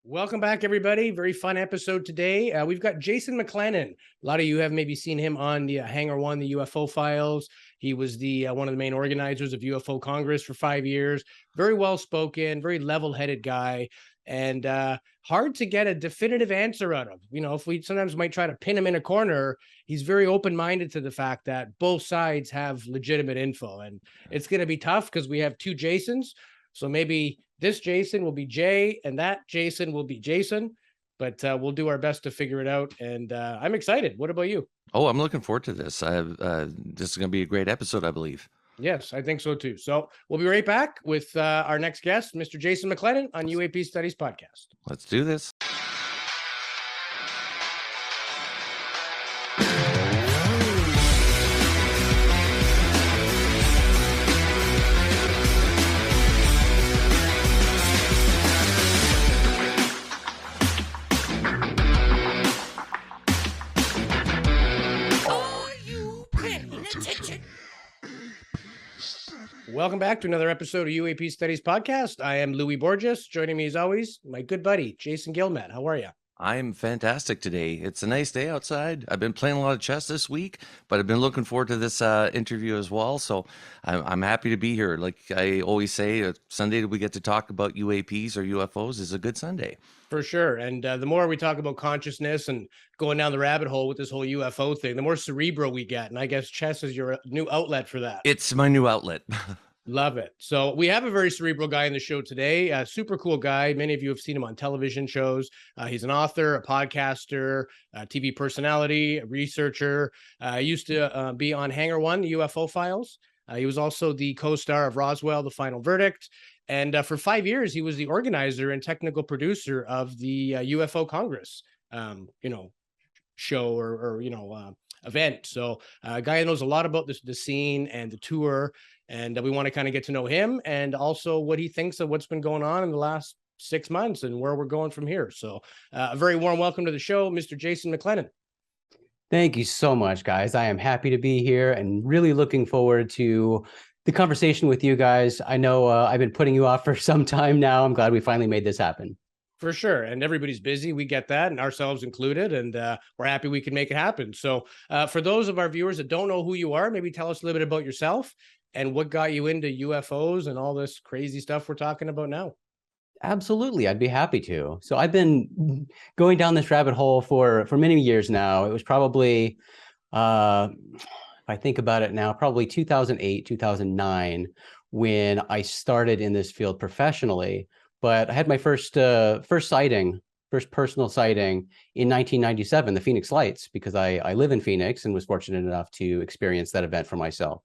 Welcome back, everybody. Very fun episode today. We've got Jason McCLELLAN. A lot of you have maybe seen him on the Hangar One, the UFO Files. He was the one of the main organizers of UFO Congress for 5 years. Very well spoken, very level-headed guy, and hard to get a definitive answer out of. You know, if we sometimes might try to pin him in a corner, he's very open-minded to the fact that both sides have legitimate info, and it's going to be tough because we have two Jasons. So maybe this Jason will be Jay and that Jason will be Jason, but we'll do our best to figure it out. And I'm excited. What about you? Oh, I'm looking forward to this. This is going to be a great episode, I believe. Yes, I think so too. So we'll be right back with our next guest, Mr. Jason McCLELLAN on UAP Studies Podcast. Let's do this. Welcome back to another episode of UAP Studies Podcast. I am Louis Borges. Joining me as always, my good buddy, Jason Gilmet. How are you? I'm fantastic today. It's a nice day outside. I've been playing a lot of chess this week, but I've been looking forward to this interview as well. So I'm happy to be here. Like I always say, Sunday that we get to talk about UAPs or UFOs is a good Sunday. For sure. And the more we talk about consciousness and going down the rabbit hole with this whole UFO thing, the more cerebral we get. And I guess chess is your new outlet for that. It's my new outlet. Love it. So we have a very cerebral guy in the show today, a super cool guy. Many of you have seen him on television shows. He's an author, a podcaster, a TV personality, a researcher. Used to be on Hangar One, the UFO Files. He was also the co-star of Roswell, The Final Verdict. And for 5 years, he was the organizer and technical producer of the UFO Congress, show or event. So a guy who knows a lot about the scene and the tour. And we want to kind of get to know him and also what he thinks of what's been going on in the last 6 months and where we're going from here. So a very warm welcome to the show, Mr. Jason McCLELLAN. Thank you so much, guys. I am happy to be here and really looking forward to the conversation with you guys. I know I've been putting you off for some time now. I'm glad we finally made this happen. For sure. And everybody's busy. We get that, and ourselves included. And we're happy we can make it happen. So for those of our viewers that don't know who you are, maybe tell us a little bit about yourself and what got you into UFOs and all this crazy stuff we're talking about now. Absolutely. I'd be happy to. So I've been going down this rabbit hole for many years now. It was probably, if I think about it now, probably 2008, 2009, when I started in this field professionally. But I had my first personal sighting in 1997, the Phoenix Lights, because I live in Phoenix and was fortunate enough to experience that event for myself.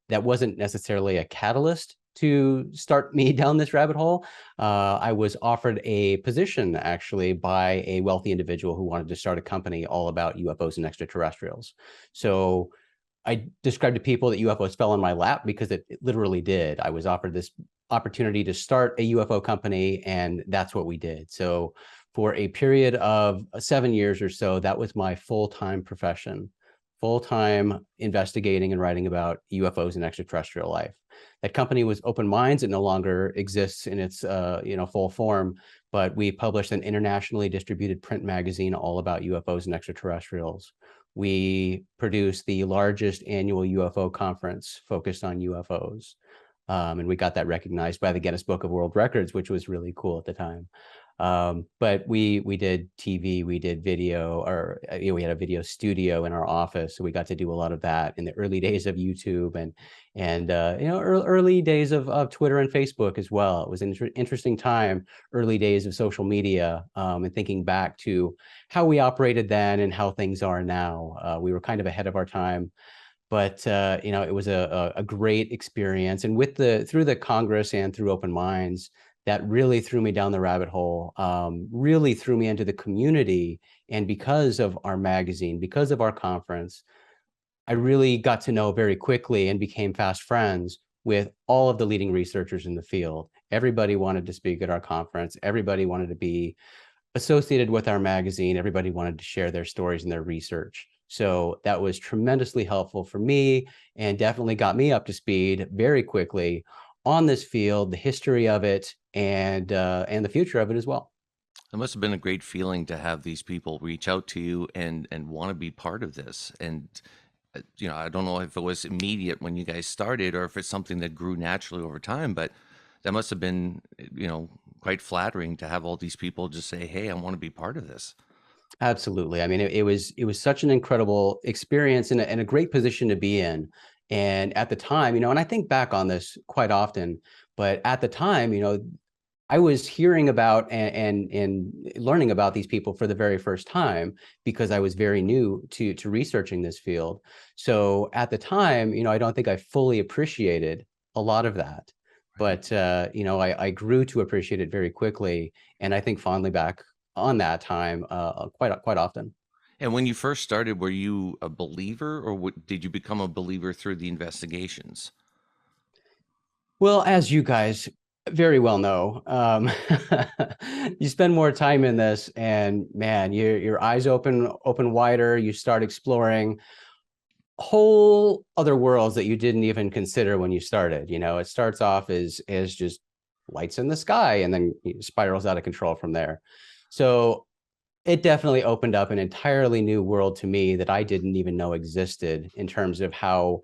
That wasn't necessarily a catalyst to start me down this rabbit hole. I was offered a position actually by a wealthy individual who wanted to start a company all about UFOs and extraterrestrials. So I described to people that UFOs fell on my lap because it literally did. I was offered this opportunity to start a UFO company, and that's what we did. So for a period of 7 years or so, that was my full-time profession, full-time investigating and writing about UFOs and extraterrestrial life. That company was Open Minds. It no longer exists in its full form, but we published an internationally distributed print magazine all about UFOs and extraterrestrials. We produced the largest annual UFO conference focused on UFOs. And we got that recognized by the Guinness Book of World Records, which was really cool at the time. But we did TV, we did video, or we had a video studio in our office, so we got to do a lot of that in the early days of YouTube and early days of Twitter and Facebook as well. It was an interesting time, early days of social media, and thinking back to how we operated then and how things are now. We were kind of ahead of our time. But it was a great experience, and through the Congress and through Open Minds, that really threw me down the rabbit hole, really threw me into the community. And because of our magazine, because of our conference, I really got to know very quickly and became fast friends with all of the leading researchers in the field. Everybody wanted to speak at our conference. Everybody wanted to be associated with our magazine. Everybody wanted to share their stories and their research. So that was tremendously helpful for me and definitely got me up to speed very quickly on this field, the history of it, and the future of it as well. It must have been a great feeling to have these people reach out to you and want to be part of this. And I don't know if it was immediate when you guys started or if it's something that grew naturally over time, but that must have been, quite flattering to have all these people just say, "Hey, I want to be part of this." Absolutely. I mean, it was such an incredible experience and a great position to be in. And at the time, and I think back on this quite often, but at the time, I was hearing about and learning about these people for the very first time because I was very new to researching this field. So at the time, I don't think I fully appreciated a lot of that. Right. But I grew to appreciate it very quickly, and I think fondly back on that time quite often. And when you first started, were you a believer, or did you become a believer through the investigations? Well, as you guys very well know, you spend more time in this, and man, your eyes open wider. You start exploring whole other worlds that you didn't even consider when you started. It starts off as just lights in the sky, and then spirals out of control from there. So it definitely opened up an entirely new world to me that I didn't even know existed in terms of how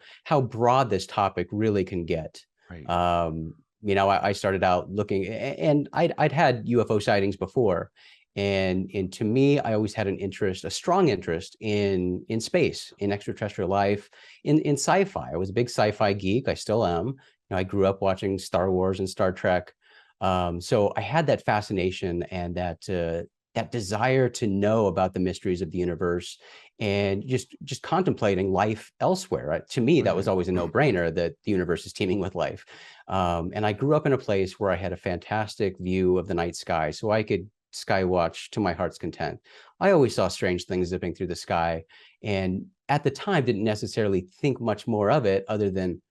broad this topic really can get. Right. I started out looking, and I'd had UFO sightings before, and to me, I always had a strong interest in space, in extraterrestrial life, in sci-fi. I was a big sci-fi geek. I still am. I grew up watching Star Wars and Star Trek, so I had that fascination and that desire to know about the mysteries of the universe and just contemplating life elsewhere. Right? To me, that was always a no-brainer that the universe is teeming with life. And I grew up in a place where I had a fantastic view of the night sky, so I could skywatch to my heart's content. I always saw strange things zipping through the sky, and at the time didn't necessarily think much more of it other than,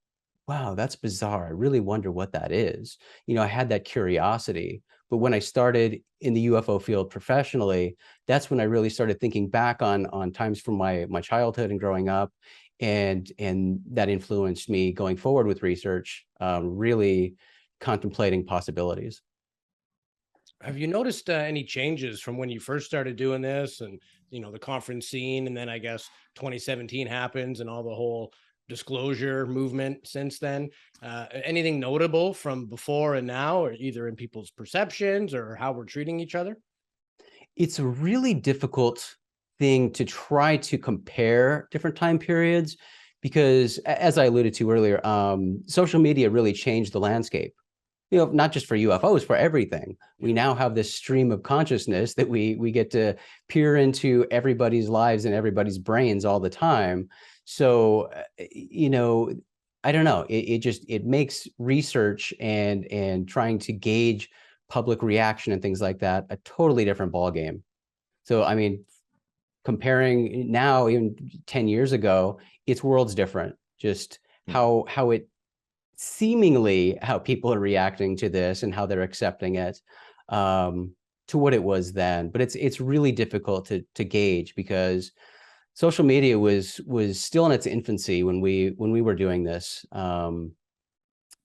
wow, that's bizarre. I really wonder what that is. I had that curiosity. But when I started in the UFO field professionally, that's when I really started thinking back on times from my childhood and growing up, and that influenced me going forward with research, really contemplating possibilities. Have you noticed any changes from when you first started doing this and, the conference scene, and then I guess 2017 happens and all the whole disclosure movement since then? Anything notable from before and now, or either in people's perceptions or how we're treating each other? It's a really difficult thing to try to compare different time periods because, as I alluded to earlier, social media really changed the landscape. Not just for UFOs, for everything. We now have this stream of consciousness that we get to peer into everybody's lives and everybody's brains all the time. So, I don't know. It makes research and trying to gauge public reaction and things like that a totally different ballgame. So, I mean, comparing now, even 10 years ago, it's worlds different. Just how it seemingly how people are reacting to this and how they're accepting it, to what it was then. But it's really difficult to gauge because social media was still in its infancy when we were doing this.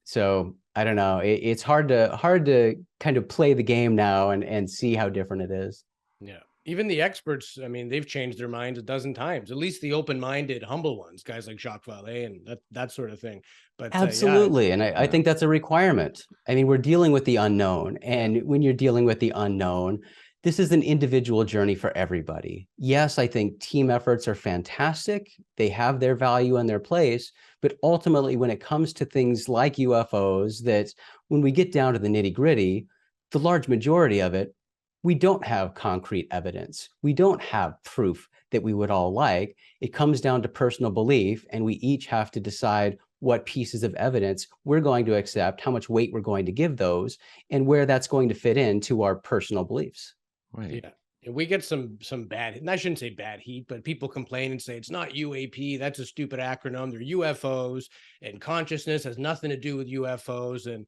So I don't know. It's hard to kind of play the game now and see how different it is. Yeah. Even the experts, I mean, they've changed their minds a dozen times, at least the open-minded, humble ones, guys like Jacques Vallée and that sort of thing. But Absolutely. And I think that's a requirement. I mean, we're dealing with the unknown. And when you're dealing with the unknown, this is an individual journey for everybody. Yes, I think team efforts are fantastic. They have their value and their place. But ultimately, when it comes to things like UFOs, that when we get down to the nitty-gritty, the large majority of it, we don't have concrete evidence. We don't have proof that we would all like. It comes down to personal belief, and we each have to decide what pieces of evidence we're going to accept, how much weight we're going to give those, and where that's going to fit into our personal beliefs. Right. Yeah. And we get some bad, and I shouldn't say bad heat, but people complain and say it's not UAP. That's a stupid acronym. They're UFOs, and consciousness has nothing to do with UFOs. And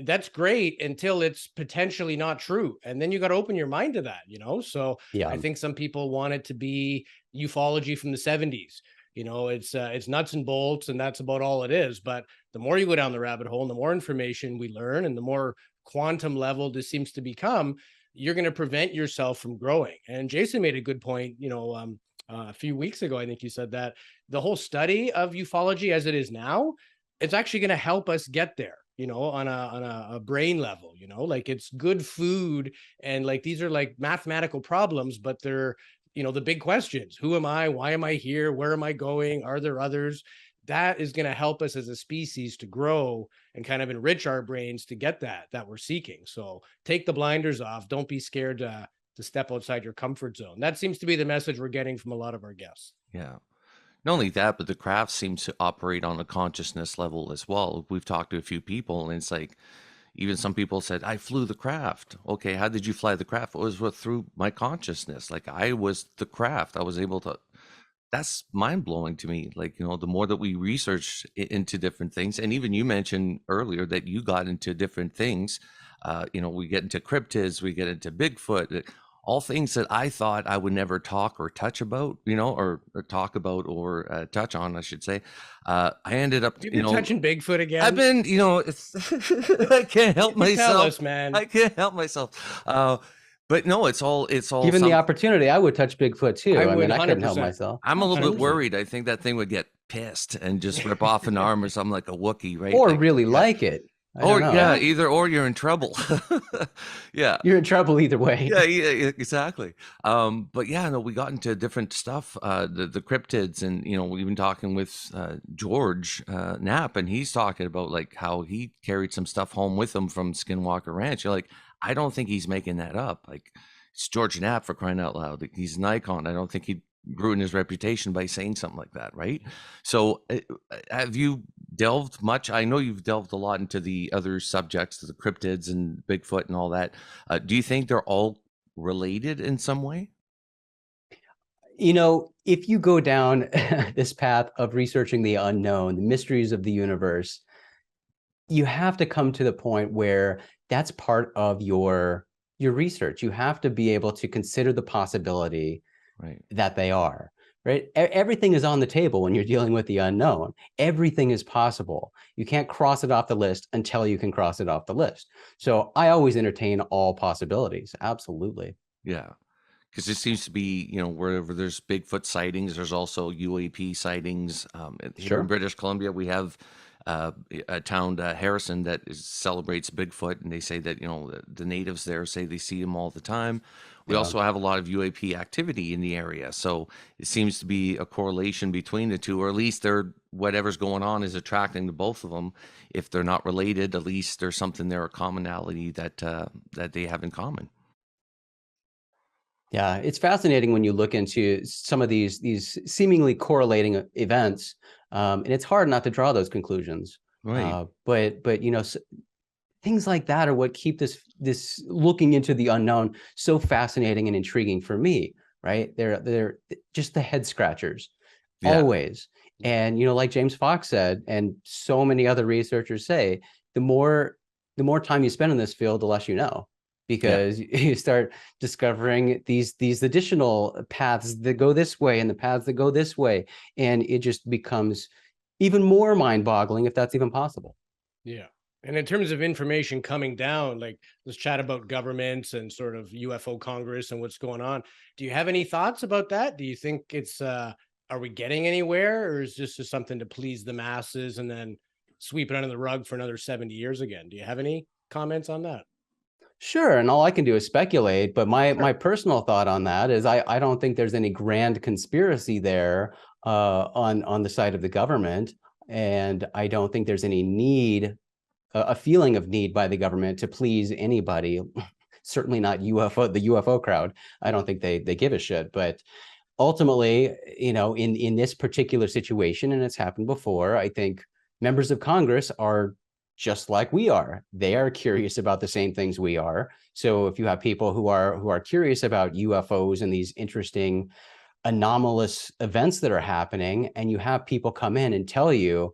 that's great until it's potentially not true. And then you got to open your mind to that, So Yeah. I think some people want it to be ufology from the 70s. It's nuts and bolts, and that's about all it is. But the more you go down the rabbit hole and the more information we learn and the more quantum level this seems to become, you're going to prevent yourself from growing. And Jason made a good point, a few weeks ago. I think you said that the whole study of ufology as it is now, it's actually going to help us get there, on a brain level, like it's good food. And like, these are like mathematical problems, but they're, the big questions: who am I? Why am I here? Where am I going? Are there others? That is going to help us as a species to grow and kind of enrich our brains to get that we're seeking. So take the blinders off. Don't be scared to step outside your comfort zone. That seems to be the message we're getting from a lot of our guests. Yeah. Not only that, but the craft seems to operate on a consciousness level as well. We've talked to a few people, and it's like, even some people said, I flew the craft. Okay, how did you fly the craft? It was through my consciousness. Like, I was the craft. I was able to. That's mind blowing to me. Like, the more that we research into different things, and even you mentioned earlier that you got into different things. We get into cryptids, we get into Bigfoot, all things that I thought I would never talk or touch about, or talk about or touch on, I should say. I ended up, You've been touching Bigfoot again. I've been, it's I can't help myself. Tell us, man. I can't help myself. But no, it's all. Given the opportunity, I would touch Bigfoot too. I mean, I couldn't help 100%. myself. I'm a little 100%. bit worried. I think that thing would get pissed and just rip off an arm or something, like a Wookiee, right? Or Like, really like it. I don't know. yeah, either or you're in trouble. Yeah. You're in trouble either way. Yeah, exactly. But yeah, no, we got into different stuff, the cryptids, and we've been talking with George Knapp, and he's talking about like how he carried some stuff home with him from Skinwalker Ranch. You're like, I don't think he's making that up. Like, it's George Knapp, for crying out loud. Like, he's an icon. I don't think he'd ruin his reputation by saying something like that, right? So have you delved much? I know you've delved a lot into the other subjects, the cryptids and Bigfoot and all that. Do you think they're all related in some way? If you go down this path of researching the unknown, the mysteries of the universe, you have to come to the point where that's part of your research. You have to be able to consider the possibility that they are, right? Everything is on the table when you're dealing with the unknown. Everything is possible. You can't cross it off the list until you can cross it off the list. So I always entertain all possibilities. Absolutely. Yeah. Because it seems to be, wherever there's Bigfoot sightings, there's also UAP sightings. Here in British Columbia, we have a town, Harrison, that celebrates Bigfoot, and they say that the natives there say they see him all the time. We also have a lot of UAP activity in the area, so it seems to be a correlation between the two, or at least whatever's going on is attracting to both of them. If they're not related, at least there's something there, a commonality that they have in common. Yeah, it's fascinating when you look into some of these seemingly correlating events, and it's hard not to draw those conclusions. Right. But things like that are what keep this looking into the unknown so fascinating and intriguing for me. Right? They're just the head scratchers, always. And like James Fox said, and so many other researchers say, the more time you spend in this field, the less you know. Because you start discovering these additional paths that go this way and the paths that go this way. And it just becomes even more mind-boggling, if that's even possible. Yeah. And in terms of information coming down, like, let's chat about governments and sort of UFO Congress and what's going on. Do you have any thoughts about that? Do you think it's, are we getting anywhere, or is this just something to please the masses and then sweep it under the rug for another 70 years again? Do you have any comments on that? Sure, and all I can do is speculate, but my personal thought on that is I don't think there's any grand conspiracy there on the side of the government, and I don't think there's any need, a feeling of need by the government to please anybody. Certainly not the UFO crowd. I don't think they give a shit. But ultimately, in this particular situation, and it's happened before, I think members of Congress are just like we are. They are curious about the same things we are. So if you have people who are curious about UFOs and these interesting anomalous events that are happening, and you have people come in and tell you,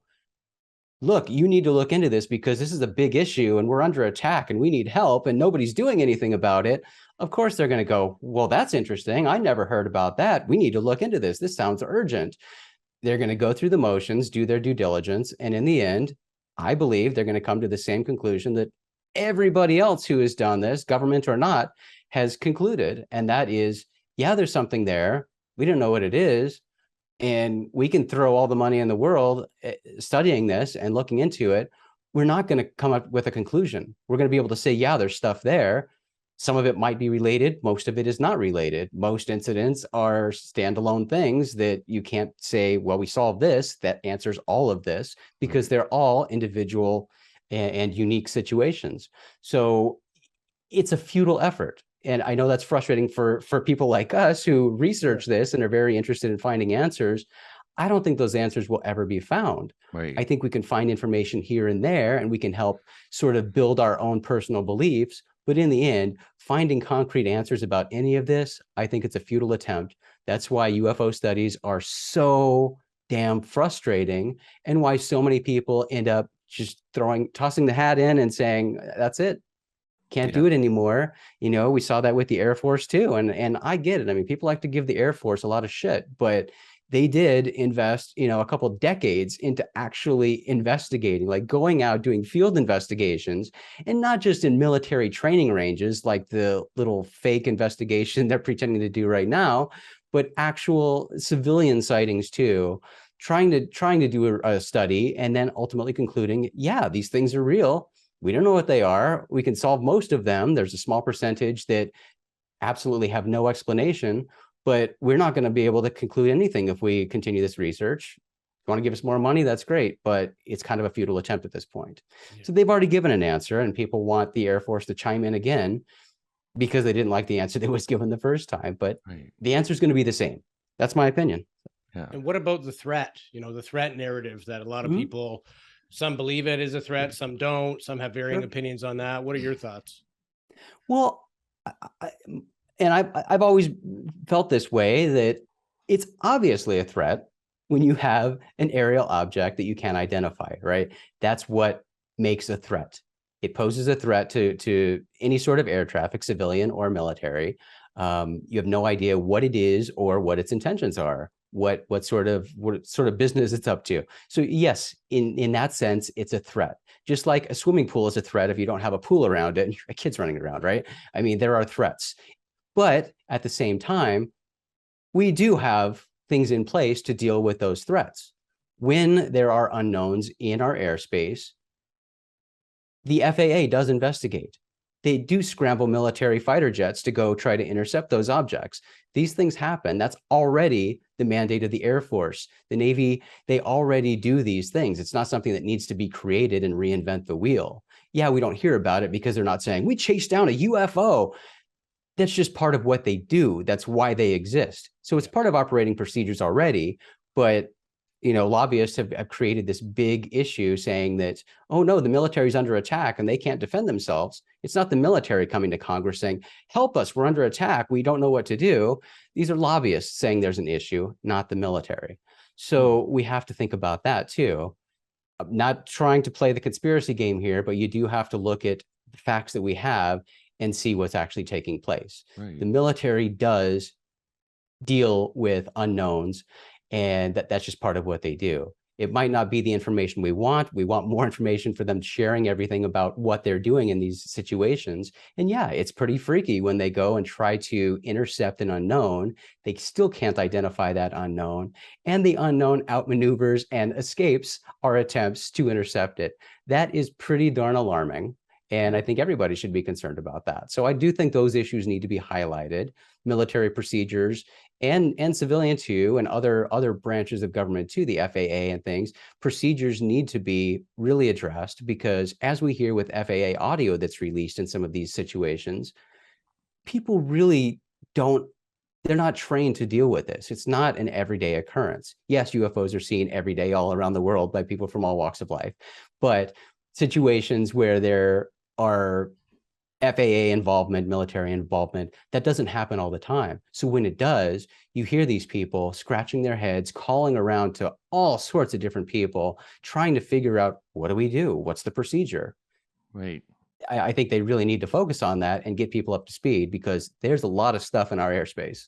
look, you need to look into this because this is a big issue and we're under attack and we need help and nobody's doing anything about it. Of course, they're going to go, well, that's interesting. I never heard about that. We need to look into this. This sounds urgent. They're going to go through the motions, do their due diligence. And in the end, I believe they're going to come to the same conclusion that everybody else who has done this, government or not, has concluded, and that is, yeah, there's something there. We don't know what it is, and we can throw all the money in the world studying this and looking into it. We're not going to come up with a conclusion. We're going to be able to say, yeah, there's stuff there. Some of it might be related. Most of it is not related. Most incidents are standalone things that you can't say, well, we solved this, that answers all of this, because they're all individual and unique situations. So it's a futile effort. And I know that's frustrating for people like us who research this and are very interested in finding answers. I don't think those answers will ever be found. Right. I think we can find information here and there, and we can help sort of build our own personal beliefs. But in the end, finding concrete answers about any of this, I think it's a futile attempt. That's why UFO studies are so damn frustrating, and why so many people end up just tossing the hat in and saying, that's it. Can't do it anymore. You know, we saw that with the Air Force too. And I get it. I mean, people like to give the Air Force a lot of shit, but they did invest, you know, a couple of decades into actually investigating, like going out, doing field investigations, and not just in military training ranges, like the little fake investigation they're pretending to do right now, but actual civilian sightings too, trying to do a study and then ultimately concluding, yeah, these things are real. We don't know what they are. We can solve most of them. There's a small percentage that absolutely have no explanation, but we're not going to be able to conclude anything if we continue this research. If you want to give us more money, that's great, but it's kind of a futile attempt at this point. Yeah. So they've already given an answer, and people want the Air Force to chime in again because they didn't like the answer that was given the first time, but the answer is going to be the same. That's my opinion. Yeah. And what about the threat? You know, the threat narrative that a lot of people, some believe it is a threat, some don't, some have varying opinions on that. What are your thoughts? Well, I've always felt this way, that it's obviously a threat when you have an aerial object that you can't identify, right? That's what makes a threat. It poses a threat to any sort of air traffic, civilian or military. You have no idea what it is or what its intentions are, what sort of business it's up to. So yes, in that sense, it's a threat. Just like a swimming pool is a threat if you don't have a pool around it and a kid's running around, right? I mean, there are threats. But at the same time, we do have things in place to deal with those threats. When there are unknowns in our airspace, the FAA does investigate. They do scramble military fighter jets to go try to intercept those objects. These things happen. That's already the mandate of the Air Force. The Navy, they already do these things. It's not something that needs to be created and reinvent the wheel. Yeah, we don't hear about it because they're not saying, we chased down a UFO. That's just part of what they do. That's why they exist. So it's part of operating procedures already, but you know, lobbyists have created this big issue saying that, oh no, the military's under attack and they can't defend themselves. It's not the military coming to Congress saying, help us, we're under attack, we don't know what to do. These are lobbyists saying there's an issue, not the military. So we have to think about that too. I'm not trying to play the conspiracy game here, but you do have to look at the facts that we have and see what's actually taking place. Right. The military does deal with unknowns, and that's just part of what they do. It might not be the information we want. We want more information for them sharing everything about what they're doing in these situations. And yeah, it's pretty freaky when they go and try to intercept an unknown. They still can't identify that unknown, and the unknown outmaneuvers and escapes our attempts to intercept it. That is pretty darn alarming. And I think everybody should be concerned about that. So I do think those issues need to be highlighted. Military procedures and civilian too, and other branches of government too, the FAA and things, procedures need to be really addressed, because as we hear with FAA audio that's released in some of these situations, people really they're not trained to deal with this. It's not an everyday occurrence. Yes, UFOs are seen every day all around the world by people from all walks of life, but situations where there are FAA involvement, military involvement, that doesn't happen all the time. So when it does, you hear these people scratching their heads, calling around to all sorts of different people, trying to figure out, what do we do? What's the procedure? Right. I think they really need to focus on that and get people up to speed, because there's a lot of stuff in our airspace.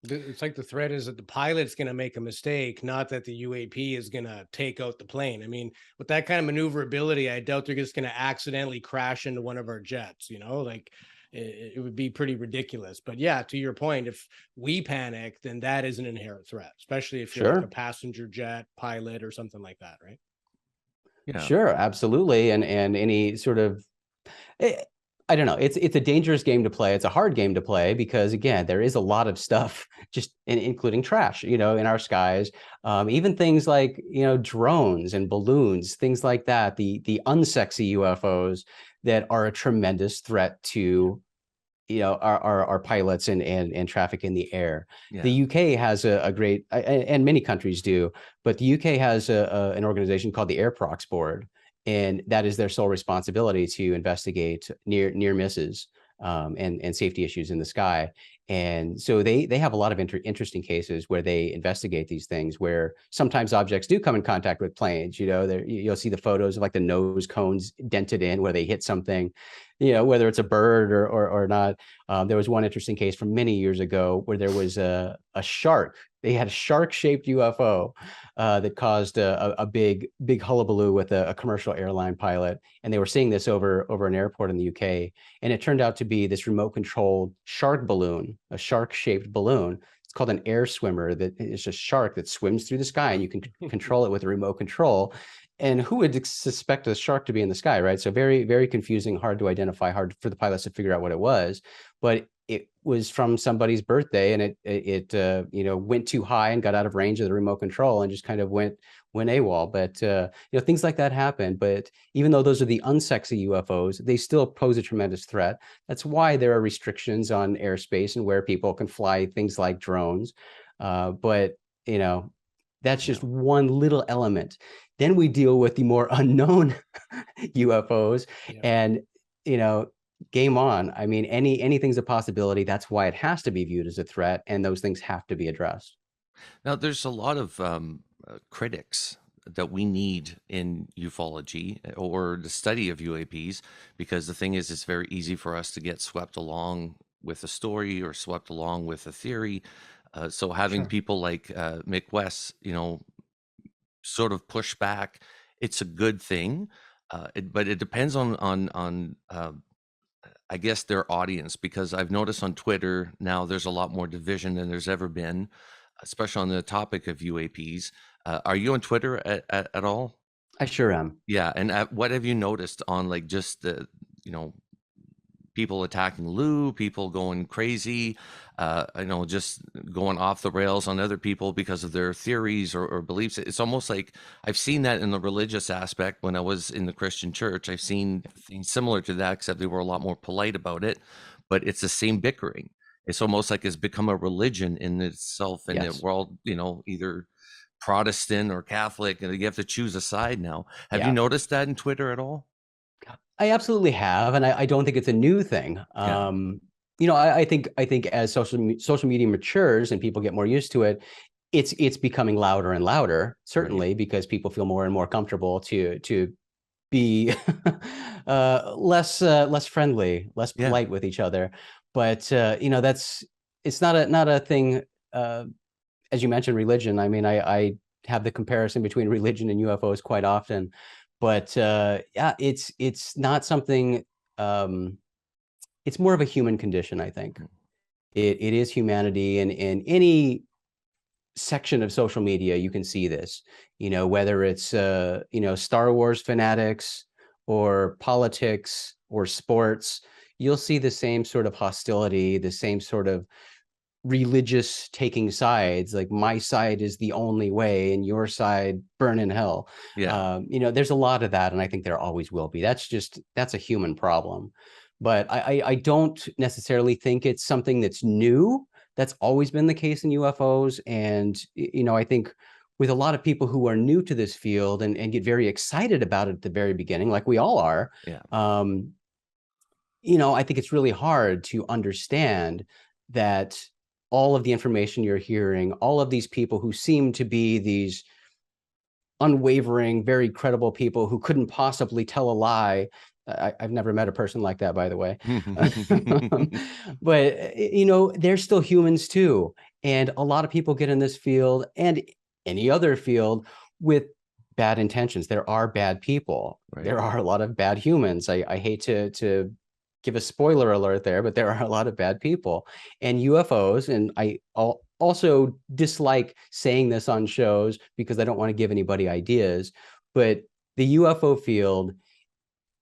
It's like the threat is that the pilot's going to make a mistake, not that the UAP is going to take out the plane. I mean, with that kind of maneuverability, I doubt they're just going to accidentally crash into one of our jets, you know, like it would be pretty ridiculous. But yeah, to your point, if we panic, then that is an inherent threat, especially if you're like a passenger jet pilot or something like that, right? Yeah. Sure, absolutely. And any sort of, I don't know, it's a dangerous game to play. It's a hard game to play because, again, there is a lot of stuff, just including trash, in our skies. Even things like, drones and balloons, things like that, the unsexy UFOs that are a tremendous threat to our pilots and traffic in the air. Yeah. The UK has a great, and many countries do, but the UK has an organization called the Air Prox Board, and that is their sole responsibility to investigate near misses and safety issues in the sky. And so they have a lot of interesting cases where they investigate these things, where sometimes objects do come in contact with planes. You'll see the photos of like the nose cones dented in where they hit something, whether it's a bird or not. There was one interesting case from many years ago where there was a shark. They had a shark-shaped UFO that caused a big hullabaloo with a commercial airline pilot, and they were seeing this over an airport in the UK. And it turned out to be this remote-controlled shark balloon, a shark-shaped balloon. It's called an air swimmer. That is a shark that swims through the sky, and you can control it with a remote control. And who would suspect a shark to be in the sky, right? So very, very confusing, hard to identify, hard for the pilots to figure out what it was. But it was from somebody's birthday, and it went too high and got out of range of the remote control and just kind of went AWOL. But things like that happen. But even though those are the unsexy UFOs, they still pose a tremendous threat. That's why there are restrictions on airspace and where people can fly things like drones. But that's just one little element. Then we deal with the more unknown UFOs, and game on. I mean, anything's a possibility. That's why it has to be viewed as a threat, and those things have to be addressed. Now, there's a lot of critics that we need in ufology or the study of UAPs, because the thing is, it's very easy for us to get swept along with a story or swept along with a theory. So having people like Mick West, sort of push back, it's a good thing. But it depends on I guess their audience, because I've noticed on Twitter now there's a lot more division than there's ever been, especially on the topic of UAPs. Are you on Twitter at all? I sure am. Yeah. And what have you noticed on like just the, people attacking Lou, people going crazy, just going off the rails on other people because of their theories or beliefs? It's almost like I've seen that in the religious aspect. When I was in the Christian church, I've seen things similar to that, except they were a lot more polite about it, but it's the same bickering. It's almost like it's become a religion in itself, and we're all, either Protestant or Catholic, and you have to choose a side now. Have you noticed that in Twitter at all? I absolutely have, and I don't think it's a new thing. I think as social media matures and people get more used to it, it's becoming louder and louder. Certainly, because people feel more and more comfortable to be less friendly, less polite with each other. But it's not a thing. As you mentioned, religion. I mean, I have the comparison between religion and UFOs quite often. But it's not something. It's more of a human condition, I think. It is humanity, and in any section of social media, you can see this. Whether it's Star Wars fanatics or politics or sports, you'll see the same sort of hostility, the same sort of religious taking sides, like my side is the only way and your side burn in hell. There's a lot of that, and I think there always will be. That's a human problem. But I don't necessarily think it's something that's new. That's always been the case in UFOs. And I think with a lot of people who are new to this field and get very excited about it at the very beginning, like we all are, I think it's really hard to understand that all of the information you're hearing, all of these people who seem to be these unwavering, very credible people who couldn't possibly tell a lie. I've never met a person like that, by the way. But, they're still humans too. And a lot of people get in this field and any other field with bad intentions. There are bad people. There are a lot of bad humans. I hate to give a spoiler alert there, but there are a lot of bad people. And UFOs, and I also dislike saying this on shows because I don't want to give anybody ideas, but the UFO field,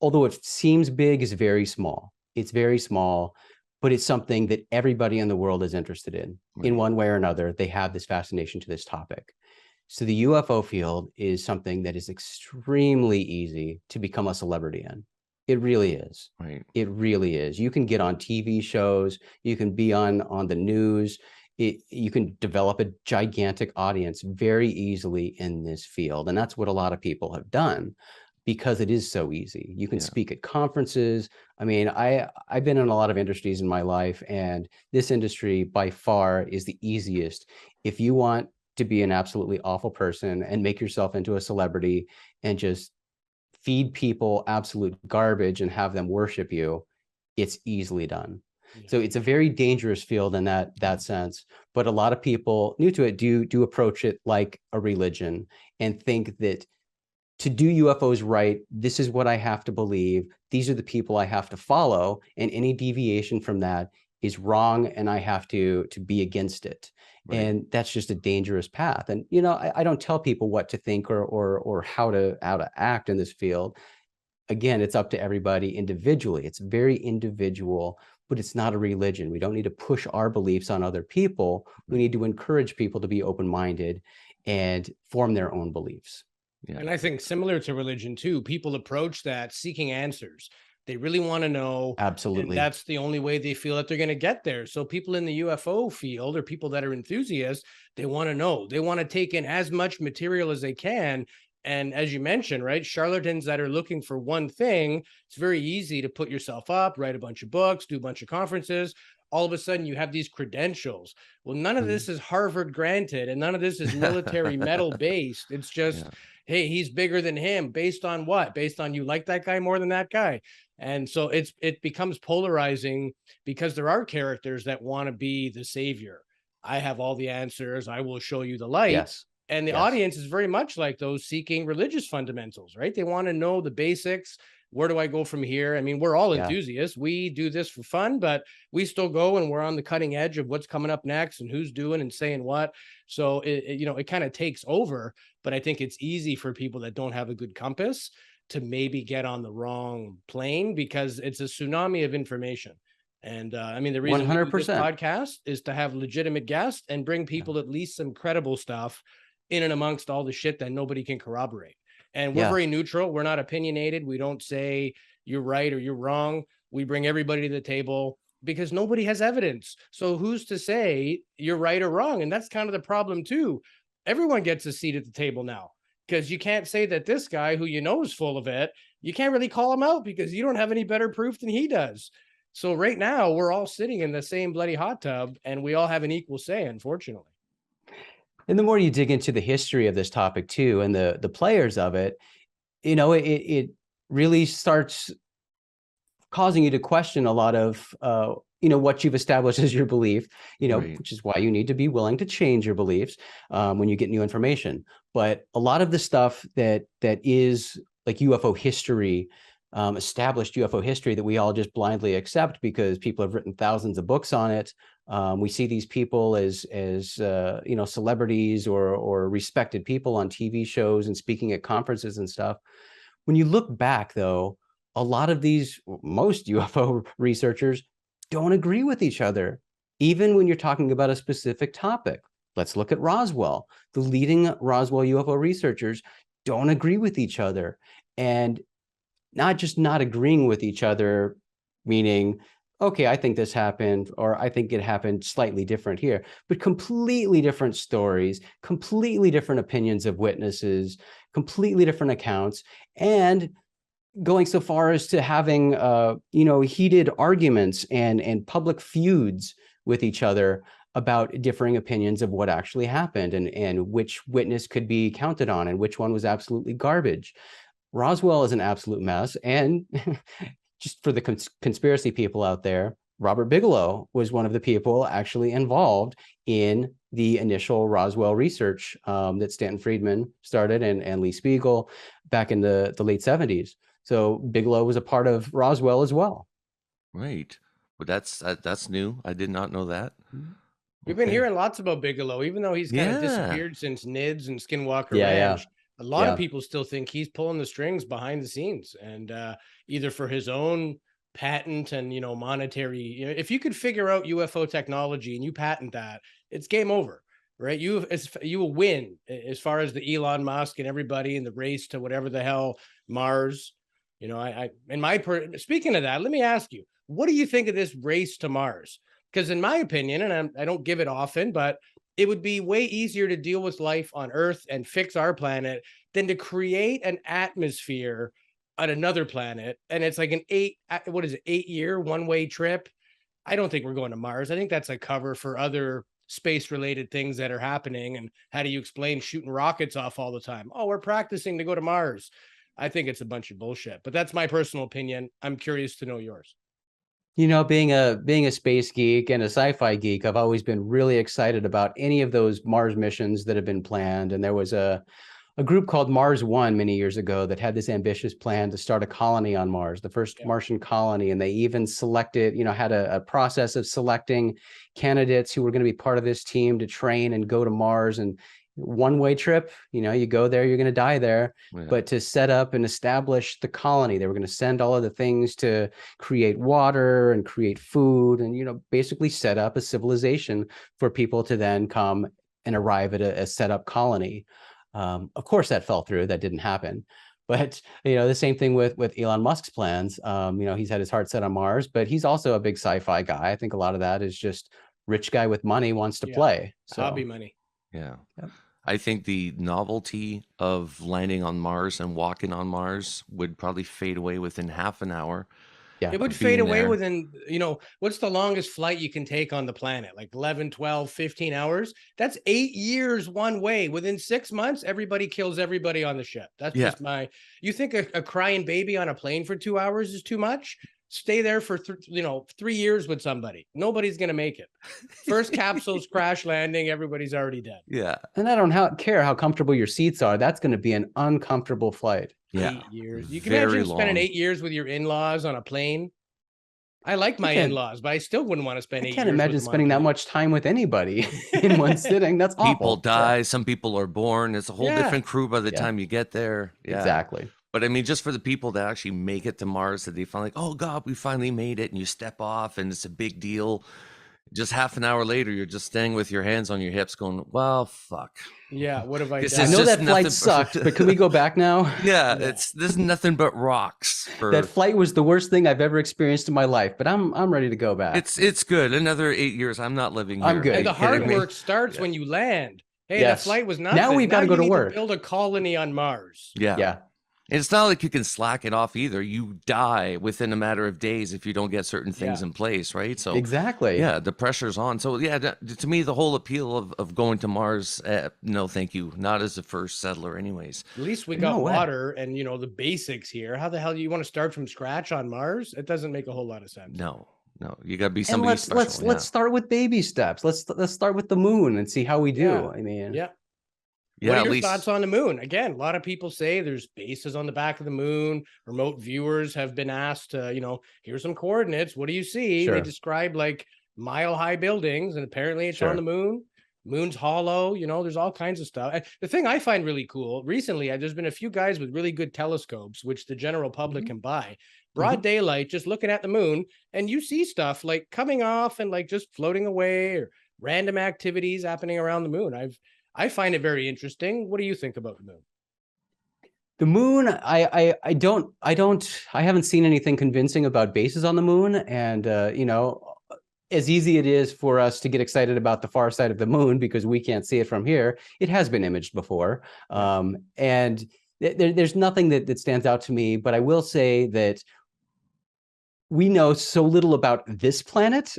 although it seems big, is very small. It's very small, but it's something that everybody in the world is interested in. Right. In one way or another, they have this fascination to this topic. So the UFO field is something that is extremely easy to become a celebrity in. It really is. Right. It really is. You can get on TV shows. You can be on the news. You can develop a gigantic audience very easily in this field. And that's what a lot of people have done because it is so easy. You can speak at conferences. I mean, I've been in a lot of industries in my life, and this industry by far is the easiest. If you want to be an absolutely awful person and make yourself into a celebrity and just feed people absolute garbage and have them worship you, it's easily done. Yeah. So it's a very dangerous field in that sense. But a lot of people new to it do approach it like a religion and think that to do UFOs right, this is what I have to believe. These are the people I have to follow, and any deviation from that is wrong, and I have to be against it. Right. And that's just a dangerous path. And you know, I don't tell people what to think or how to act in this field. Again, it's up to everybody individually. It's very individual, but it's not a religion. We don't need to push our beliefs on other people. We need to encourage people to be open-minded and form their own beliefs. Yeah. And I think similar to religion too, people approach that seeking answers. They really want to know. Absolutely. That's the only way they feel that they're going to get there. So people in the UFO field or people that are enthusiasts, they want to know. They want to take in as much material as they can. And as you mentioned, right, charlatans that are looking for one thing, it's very easy to put yourself up, write a bunch of books, do a bunch of conferences. All of a sudden you have these credentials. Well, none of this is Harvard granted, and none of this is military medal based. It's just, hey, he's bigger than him. Based on what? Based on you like that guy more than that guy. And so it becomes polarizing because there are characters that want to be the savior. I have all the answers. I will show you the light. Yes. And the audience is very much like those seeking religious fundamentals, right? They want to know the basics. Where do I go from here? I mean, we're all enthusiasts. We do this for fun, but we still go and we're on the cutting edge of what's coming up next and who's doing and saying what. So it kind of takes over, but I think it's easy for people that don't have a good compass to maybe get on the wrong plane because it's a tsunami of information. And I mean, the reason 100%. This podcast is to have legitimate guests and bring people at least some credible stuff in and amongst all the shit that nobody can corroborate. And we're very neutral. We're not opinionated. We don't say you're right or you're wrong. We bring everybody to the table because nobody has evidence. So who's to say you're right or wrong? And that's kind of the problem too. Everyone gets a seat at the table now because you can't say that this guy who you know is full of it, you can't really call him out because you don't have any better proof than he does. So right now we're all sitting in the same bloody hot tub and we all have an equal say, unfortunately. And the more you dig into the history of this topic too, and the players of it, you know, it really starts causing you to question a lot of, you know, what you've established as your belief, you know, which is why you need to be willing to change your beliefs when you get new information. But a lot of the stuff that is like UFO history, established UFO history that we all just blindly accept because people have written thousands of books on it. We see these people as you know, celebrities or respected people on TV shows and speaking at conferences and stuff. When you look back, though, a lot of most UFO researchers don't agree with each other, even when you're talking about a specific topic. Let's look at Roswell. The leading Roswell UFO researchers don't agree with each other. And not just not agreeing with each other, meaning, okay, I think this happened, or I think it happened slightly different here, but completely different stories, completely different opinions of witnesses, completely different accounts, and going so far as to having, you know, heated arguments and public feuds with each other about differing opinions of what actually happened and which witness could be counted on and which one was absolutely garbage. Roswell is an absolute mess. And just for the conspiracy people out there, Robert Bigelow was one of the people actually involved in the initial Roswell research that Stanton Friedman started and Lee Spiegel back in the late 70s. So Bigelow was a part of Roswell as well. Right. But that's new. I did not know that. We've been Okay. hearing lots about Bigelow, even though he's kind of Yeah. disappeared since NIDS and Skinwalker Yeah, yeah, Ranch. A lot of yeah. people still think he's pulling the strings behind the scenes, and either for his own patent and monetary. If you could figure out UFO technology and you patent that, it's game over, right? You will win as far as the Elon Musk and everybody in the race to whatever the hell Mars. Speaking of that, let me ask you, what do you think of this race to Mars? Because in my opinion, and I don't give it often, but it would be way easier to deal with life on Earth and fix our planet than to create an atmosphere on another planet. And it's like an 8-year one-way trip. I don't think we're going to Mars. I think that's a cover for other space-related things that are happening. And how do you explain shooting rockets off all the time? Oh, we're practicing to go to Mars. I think it's a bunch of bullshit, but that's my personal opinion. I'm curious to know yours. Being a space geek and a sci-fi geek, I've always been really excited about any of those Mars missions that have been planned. And there was a group called Mars One many years ago that had this ambitious plan to start a colony on Mars, the first Martian colony. And they even selected, had a process of selecting candidates who were going to be part of this team to train and go to Mars. And one-way trip, you go there, you're going to die there. Yeah. But to set up and establish the colony, they were going to send all of the things to create water and create food and, basically set up a civilization for people to then come and arrive at a set up colony. Of course, that fell through. That didn't happen. But, the same thing with Elon Musk's plans. He's had his heart set on Mars, but he's also a big sci-fi guy. I think a lot of that is just rich guy with money wants to play. So. Hobby money. Yeah. Yep. I think the novelty of landing on Mars and walking on Mars would probably fade away within half an hour. Yeah. It would fade away within, what's the longest flight you can take on the planet? Like 11, 12, 15 hours. That's 8 years one way. Within 6 months, everybody kills everybody on the ship. That's just you think a crying baby on a plane for 2 hours is too much? Stay there for 3 years with somebody. Nobody's going to make it. First capsule's crash landing. Everybody's already dead. Yeah. And I don't care how comfortable your seats are. That's going to be an uncomfortable flight. Yeah. 8 years. You can imagine spending 8 years with your in-laws on a plane. I like my in-laws, but I still wouldn't want to spend 8 years. I can't imagine spending that much time with anybody in one sitting. That's awful. People die. Some people are born. It's a whole different crew by the time you get there. Yeah. Exactly. But I mean, just for the people that actually make it to Mars, that they find like, oh God, we finally made it, and you step off and it's a big deal. Just half an hour later, you're just standing with your hands on your hips going, well, fuck. Yeah, what have I done? I know that flight sucked, but can we go back now? Yeah, this is nothing but rocks. That flight was the worst thing I've ever experienced in my life, but I'm ready to go back. It's good. Another 8 years, I'm not living here. I'm good. And the hard work starts when you land. Hey, that flight was nothing. Now we've got to go to work. Build a colony on Mars. Yeah. It's not like you can slack it off either. You die within a matter of days if you don't get certain things in place, right? So exactly. Yeah, the pressure's on. So yeah, to me, the whole appeal of going to Mars, no, thank you. Not as a first settler, anyways. At least we got water and the basics here. How the hell do you want to start from scratch on Mars? It doesn't make a whole lot of sense. No, you got to be somebody special. Let's start with baby steps. Let's start with the moon and see how we do. I mean, what are your thoughts on the moon? Again, a lot of people say there's bases on the back of the moon. Remote viewers have been asked, here's some coordinates. What do you see? They describe like mile-high buildings, and apparently it's on the moon. Moon's hollow. There's all kinds of stuff. The thing I find really cool, recently, there's been a few guys with really good telescopes, which the general public can buy. Broad daylight, just looking at the moon, and you see stuff like coming off and like just floating away, or random activities happening around the moon. I find it very interesting. What do you think about the moon? The moon, I haven't seen anything convincing about bases on the moon. And, as easy it is for us to get excited about the far side of the moon because we can't see it from here, it has been imaged before. And there's nothing that stands out to me, but I will say that we know so little about this planet.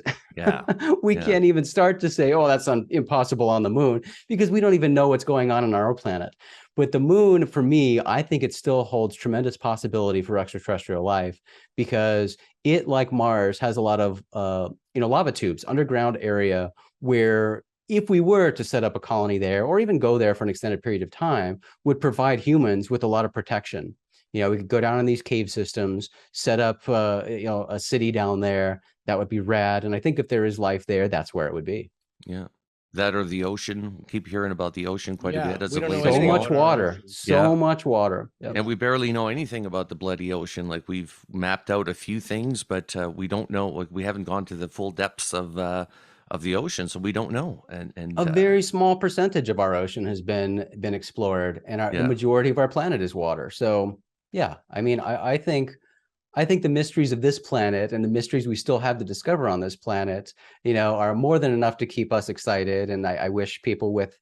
We can't even start to say, oh, that's impossible on the moon, because we don't even know what's going on our planet. But the moon, for me, I think it still holds tremendous possibility for extraterrestrial life, because it, like Mars, has a lot of lava tubes, underground area where if we were to set up a colony there, or even go there for an extended period of time, would provide humans with a lot of protection. We could go down in these cave systems, set up, a city down there. That would be rad. And I think if there is life there, that's where it would be. Yeah. That or the ocean. Keep hearing about the ocean quite a bit as we of don't know late. So anything much about our water, oceans. so much water. Yep. And we barely know anything about the bloody ocean. Like, we've mapped out a few things, but we don't know. Like, we haven't gone to the full depths of the ocean, so we don't know. And A very small percentage of our ocean has been explored, and the majority of our planet is water. So yeah, I mean, I think the mysteries of this planet and the mysteries we still have to discover on this planet, are more than enough to keep us excited. And I wish people with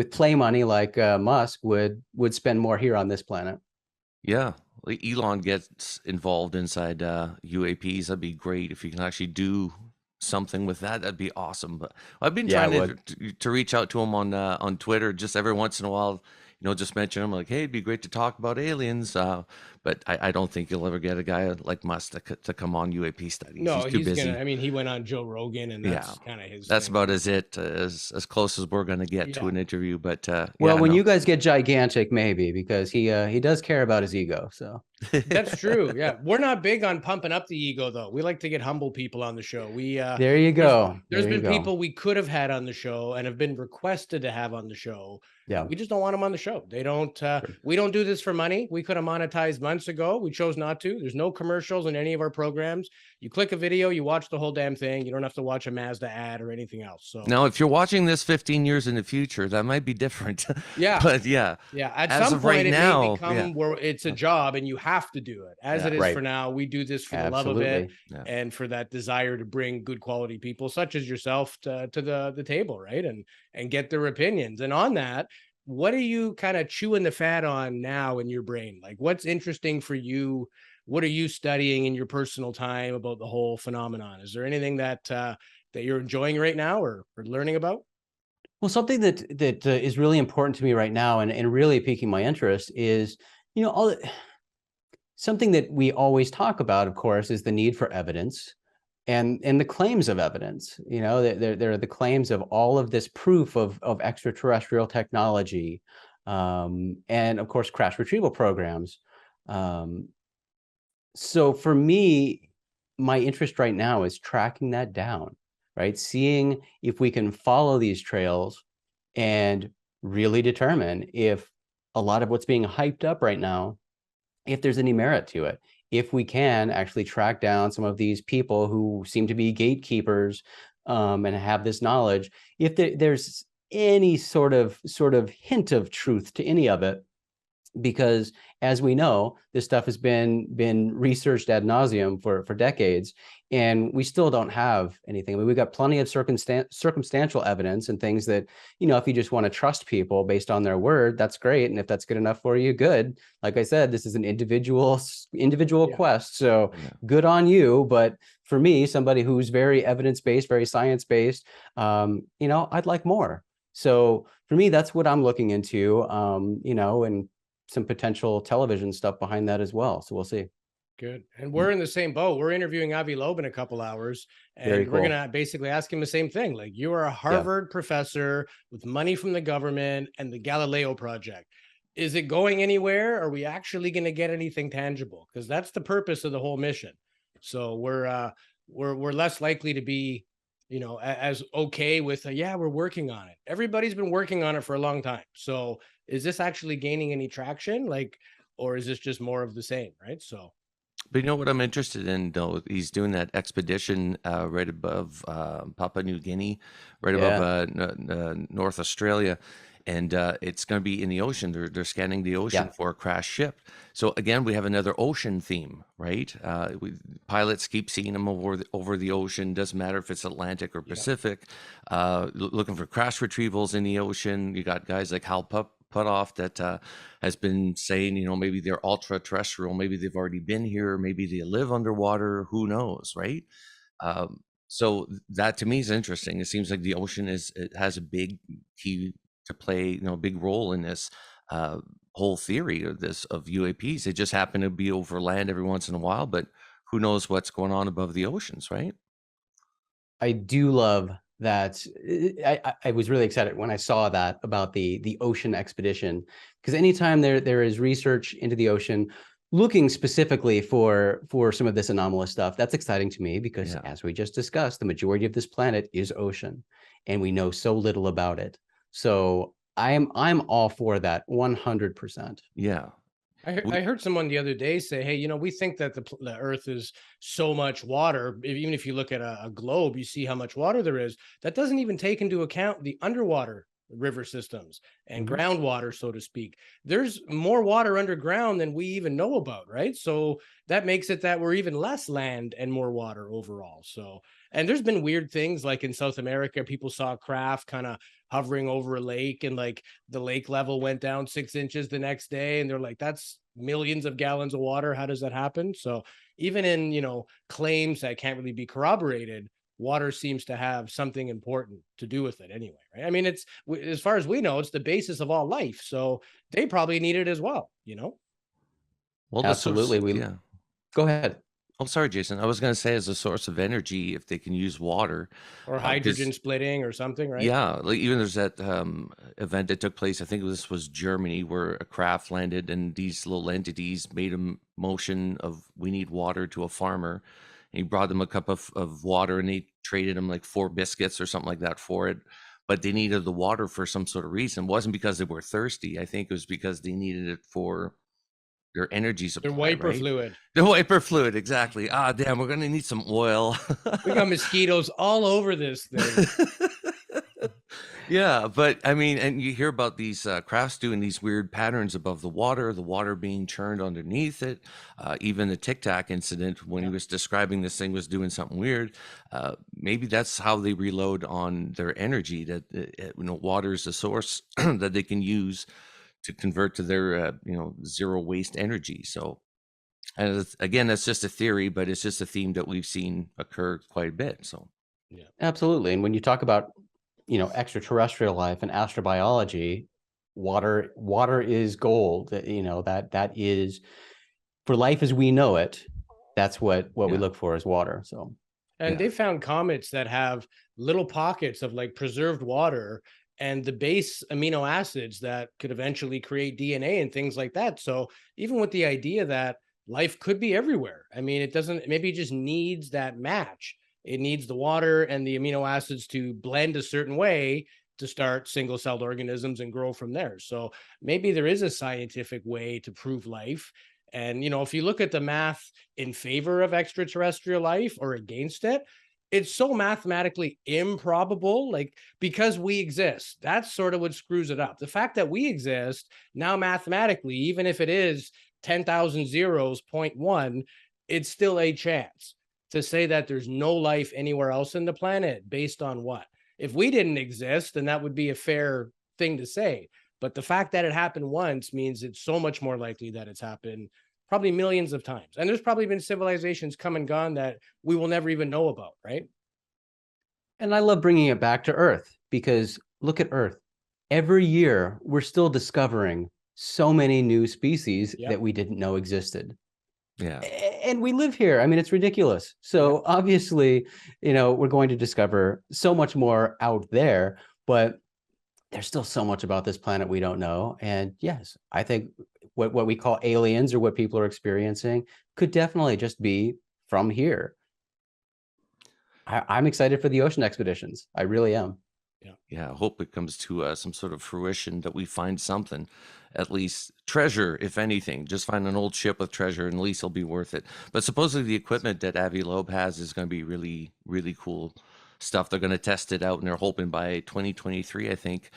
play money like Musk would spend more here on this planet. Yeah, like Elon gets involved inside UAPs. That'd be great if you can actually do something with that. That'd be awesome. But I've been trying to reach out to him on Twitter just every once in a while. Just mention him, like, hey, it'd be great to talk about aliens. But I don't think you'll ever get a guy like Musk to come on UAP Studies. No, he's too busy. I mean, he went on Joe Rogan, and that's kind of his. That's thing. about as close as we're gonna get to an interview. But when you guys get gigantic, maybe, because he does care about his ego. So that's true. Yeah, we're not big on pumping up the ego, though. We like to get humble people on the show. There you go. There's been people we could have had on the show and have been requested to have on the show. Yeah, we just don't want them on the show. They don't. We don't do this for money. We could have monetized months ago. We chose not to. There's no commercials in any of our programs. You click a video, you watch the whole damn thing. You don't have to watch a Mazda ad or anything else. So now, if you're watching this 15 years in the future, that might be different. Yeah, but at as some of point, right it now, may become where it's a job and you have to do it. As it is for now, we do this for the love of it and for that desire to bring good quality people such as yourself to the table, right? And get their opinions. And on that, what are you kind of chewing the fat on now in your brain? Like, what's interesting for you? What are you studying in your personal time about the whole phenomenon? Is there anything that you're enjoying right now or learning about? Well, something that is really important to me right now and really piquing my interest is, something that we always talk about, of course, is the need for evidence and the claims of evidence. There are the claims of all of this proof of extraterrestrial technology, and of course, crash retrieval programs. So for me, my interest right now is tracking that down, right? Seeing if we can follow these trails and really determine if a lot of what's being hyped up right now, if there's any merit to it, if we can actually track down some of these people who seem to be gatekeepers and have this knowledge, if there's any sort of hint of truth to any of it. Because as we know, this stuff has been researched ad nauseum for decades, and we still don't have anything. I mean, we've got plenty of circumstantial evidence and things that, if you just want to trust people based on their word, that's great. And if that's good enough for you, good. Like I said, this is an individual quest. So good on you. But for me, somebody who's very evidence-based, very science-based, I'd like more. So for me, that's what I'm looking into, and some potential television stuff behind that as well. So we'll see. Good. And we're in the same boat. We're interviewing Avi Loeb in a couple hours, and we're going to basically ask him the same thing. Like, you are a Harvard professor with money from the government and the Galileo project. Is it going anywhere? Are we actually going to get anything tangible? Because that's the purpose of the whole mission. So we're less likely to be, as okay with, we're working on it. Everybody's been working on it for a long time. So is this actually gaining any traction? Or is this just more of the same? Right. So. But what I'm interested in, though, he's doing that expedition right above Papua New Guinea, right above North Australia. And it's going to be in the ocean. They're scanning the ocean for a crashed ship. So again, we have another ocean theme, right? Pilots keep seeing them over the ocean. Doesn't matter if it's Atlantic or Pacific. Looking for crash retrievals in the ocean. You got guys like Hal Puthoff that has been saying, maybe they're ultra terrestrial. Maybe they've already been here. Maybe they live underwater. Who knows, right? So that to me is interesting. It seems like the ocean has a big key to play, a big role in this whole theory of UAPs. They just happen to be over land every once in a while, but who knows what's going on above the oceans, right? I do love that. I was really excited when I saw that about the ocean expedition, because anytime there is research into the ocean, looking specifically for some of this anomalous stuff, that's exciting to me because, as we just discussed, the majority of this planet is ocean, and we know so little about it. So I'm all for that 100%. Yeah. I heard someone the other day say, hey, we think that the Earth is so much water. Even if you look at a globe, you see how much water there is. That doesn't even take into account the underwater river systems and groundwater, so to speak. There's more water underground than we even know about, right? So that makes it that we're even less land and more water overall. So, and there's been weird things like in South America, people saw a craft kind of hovering over a lake, and like the lake level went down 6 inches the next day, and they're like, that's millions of gallons of water. How does that happen? So even in claims that can't really be corroborated, water seems to have something important to do with it anyway, right? I mean, it's, as far as we know, it's the basis of all life, so they probably need it as well. Well, Absolutely. Go ahead. Oh, sorry, Jason. I was going to say, as a source of energy, if they can use water or hydrogen splitting or something, right? Yeah, like even there's that event that took place. I think this was Germany, where a craft landed, and these little entities made a motion of "we need water" to a farmer. And he brought them a cup of water, and they traded him like 4 biscuits or something like that for it. But they needed the water for some sort of reason. It wasn't because they were thirsty. I think it was because they needed it for their energy supply. Their wiper right? fluid. The wiper fluid, exactly. Ah, damn, we're gonna need some oil. We got mosquitoes all over this thing. Yeah, but I mean, and you hear about these crafts doing these weird patterns above the water being churned underneath it. Even the Tic Tac incident, when he was describing this thing was doing something weird. Maybe that's how they reload on their energy. That water is a source that they can use to convert to their zero waste energy. So, and again, that's just a theory, but it's just a theme that we've seen occur quite a bit. So, yeah, absolutely. And when you talk about extraterrestrial life and astrobiology, water is gold. That is, for life as we know it, that's what we look for is water. So, and they found comets that have little pockets of like preserved water and the base amino acids that could eventually create DNA and things like that. So even with the idea that life could be everywhere, I mean, maybe it just needs that match. It needs the water and the amino acids to blend a certain way to start single-celled organisms and grow from there. So maybe there is a scientific way to prove life. And, if you look at the math in favor of extraterrestrial life or against it, it's so mathematically improbable, like, because we exist. That's sort of what screws it up. The fact that we exist now mathematically, even if it is 10,000 zeros, 0.1, it's still a chance. To say that there's no life anywhere else in the planet based on what? If we didn't exist, then that would be a fair thing to say. But the fact that it happened once means it's so much more likely that it's happened probably millions of times. And there's probably been civilizations come and gone that we will never even know about, right? And I love bringing it back to Earth, because look at Earth. Every year, we're still discovering so many new species that we didn't know existed. Yeah. And we live here. I mean, it's ridiculous. So obviously, we're going to discover so much more out there, but there's still so much about this planet we don't know. And yes, I think what we call aliens, or what people are experiencing, could definitely just be from here. I'm excited for the ocean expeditions. I really am. Yeah, I hope it comes to some sort of fruition, that we find something, at least treasure, if anything. Just find an old ship with treasure, and at least it'll be worth it. But supposedly the equipment that Avi Loeb has is going to be really, really cool stuff. They're going to test it out, and they're hoping by 2023, I think,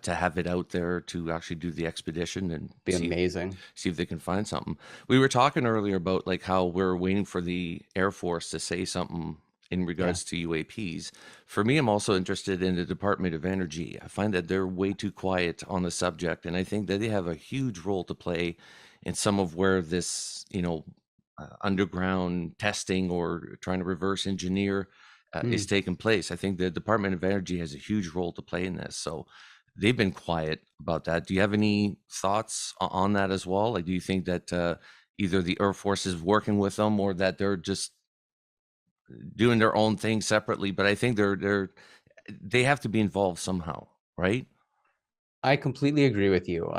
to have it out there to actually do the expedition and be amazing. See if they can find something. We were talking earlier about like how we're waiting for the Air Force to say something in regards to UAPs. For me, I'm also interested in the Department of Energy. I find that they're way too quiet on the subject, and I think that they have a huge role to play in some of where this, underground testing or trying to reverse engineer is taking place. I think the Department of Energy has a huge role to play in this. So they've been quiet about that. Do you have any thoughts on that as well? Like, do you think that either the Air Force is working with them, or that they're just doing their own thing separately? But I think they have to be involved somehow, right? I completely agree with you.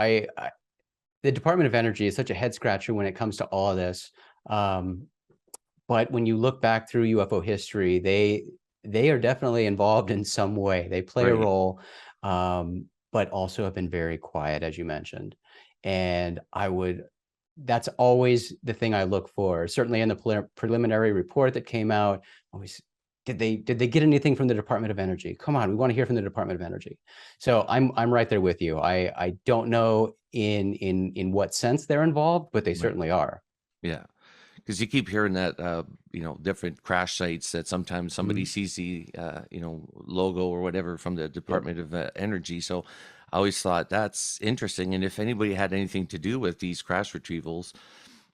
the Department of Energy is such a head scratcher when it comes to all of this. But when you look back through UFO history, they are definitely involved in some way. They play a Right. role, but also have been very quiet, as you mentioned. And that's always the thing I look for. Certainly in the preliminary report that came out, always, did they get anything from the Department of Energy? Come on, we want to hear from the Department of Energy. So I'm right there with you. I don't know in what sense they're involved, but they certainly are. Yeah. Because you keep hearing that, different crash sites that sometimes somebody sees the, logo or whatever from the Department of Energy. So I always thought that's interesting. And if anybody had anything to do with these crash retrievals,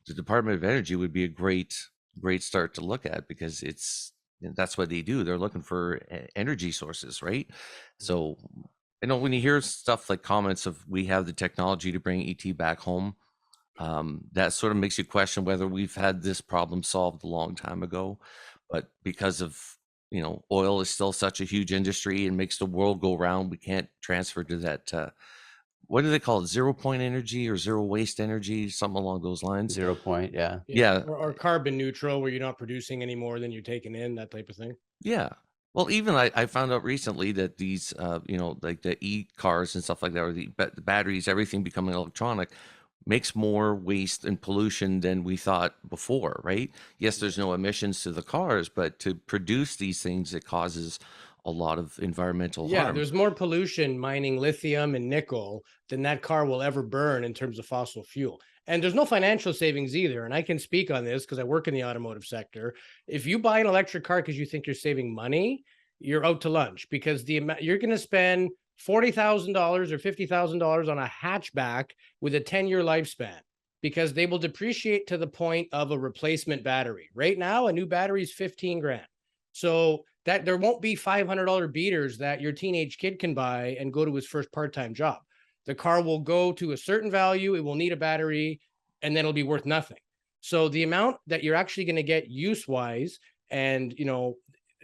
the Department of Energy would be a great start to look at, because that's what they do. They're looking for energy sources, right? So, when you hear stuff like comments of, we have the technology to bring ET back home, that sort of makes you question whether we've had this problem solved a long time ago. But because of, oil is still such a huge industry and makes the world go round, we can't transfer to that, what do they call it? 0 point energy or zero waste energy, something along those lines. 0 point, yeah. Yeah. Or carbon neutral, where you're not producing any more than you're taking in, that type of thing. Yeah. Well, even I found out recently that these, like the e-cars and stuff like that, or the batteries, everything becoming electronic, makes more waste and pollution than we thought before, right? Yes, there's no emissions to the cars, but to produce these things, it causes a lot of environmental Yeah, harm. there's more pollution mining lithium and nickel than that car will ever burn in terms of fossil fuel. And there's no financial savings either. And I can speak on this because I work in the automotive sector. If you buy an electric car because you think you're saving money, you're out to lunch, because you're going to spend $40,000 or $50,000 on a hatchback with a 10-year lifespan, because they will depreciate to the point of a replacement battery. Right now, a new battery is 15 grand. So that there won't be $500 beaters that your teenage kid can buy and go to his first part-time job. The car will go to a certain value, it will need a battery, and then it'll be worth nothing. So the amount that you're actually going to get use-wise and,